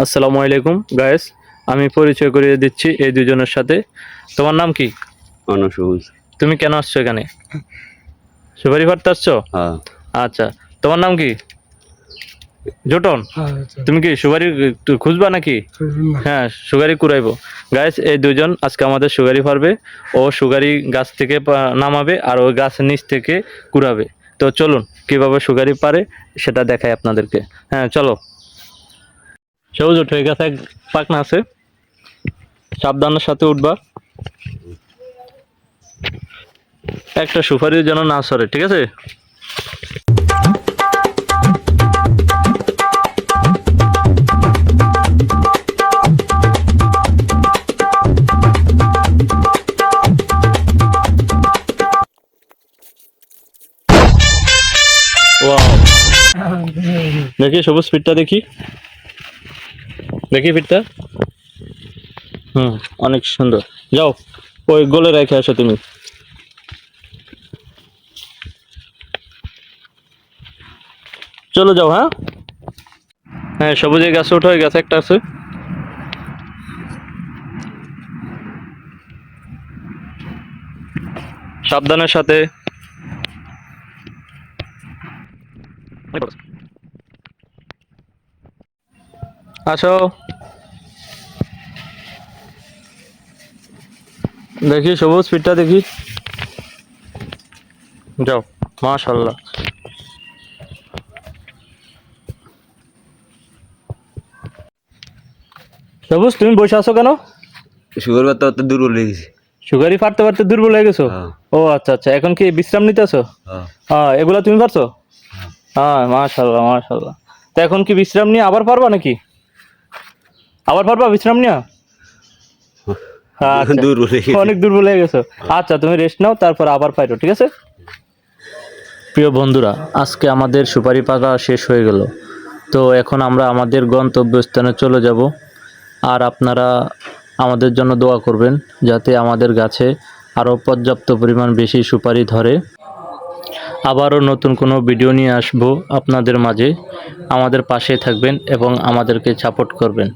আসসালামু আলাইকুম গায়েস, আমি পরিচয় করিয়ে দিচ্ছি এই দুজনের সাথে। তোমার নাম কি? অনসবুজ। তুমি কেন আসছো এখানে? সুপারি পাড়তে আসছো? হ্যাঁ। আচ্ছা, তোমার নাম কি? জোটন। তুমি কি সুপারি খুঁজবা নাকি? হ্যাঁ, সুগারি কুড়াইবো। গাইস, এই দুজন আজকে আমাদের সুগারি পারবে। ও সুগারি গাছ থেকে নামাবে আর ওই গাছের নিচ থেকে কুড়াবে। তো চলুন কিভাবে সুগারি পারে সেটা দেখাই আপনাদেরকে। হ্যাঁ চলো। সবুজ উঠে গাছে এক পাকনা আছে, সাবধানের সাথে উঠবা। একটা সুপারি যেন না সরে, ঠিক আছে? ওয়াও, দেখি সবুজ ফিটটা দেখি, দেখি ফিটটা। অনেক সুন্দর। যাও, ওই গোলে রেখে আসো তুমি। চলো যাও। হ্যাঁ হ্যাঁ, সবুজের গাছে ওঠো, ওই গাছে একটা আছে। সাবধানের সাথে। আসো, দেখি সবুজ ফিটটা দেখি। যাও, মাশাআল্লাহ। সবুজ তুমি বসে আছো কেন? সুগার পাতা অত দুর্বল হয়ে গেছে। সুগারি ফাটতে পারতে দুর্বল হয়ে গেছো? হ্যাঁ। ও আচ্ছা আচ্ছা, এখন কি বিশ্রাম নিতেছো? হ্যাঁ। হ্যাঁ, এগুলা তুমি পারছো? হ্যাঁ, মাশাআল্লাহ মাশাআল্লাহ। তো এখন কি বিশ্রাম নিয়ে আবার পারবা নাকি? আবার পারবা বিশ্রাম নিয়ে? আচ্ছা, দুর্বল হয়ে গেছে। অনেক দুর্বল হয়ে গেছো। আচ্ছা, তুমি রেস্ট নাও, তারপর আবার পাইরো, ঠিক আছে? প্রিয় বন্ধুরা, আজকে আমাদের সুপারি পাতা শেষ হয়ে গেল। তো এখন আমরা আমাদের গন্তব্যস্থানে চলে যাব। আর আপনারা আমাদের জন্য দোয়া করবেন যাতে আমাদের গাছে আরও পর্যাপ্ত পরিমাণ বেশি সুপারি ধরে। আবারও নতুন কোনো ভিডিও নিয়ে আসবো আপনাদের মাঝে। আমাদের পাশে থাকবেন এবং আমাদেরকে সাপোর্ট করবেন।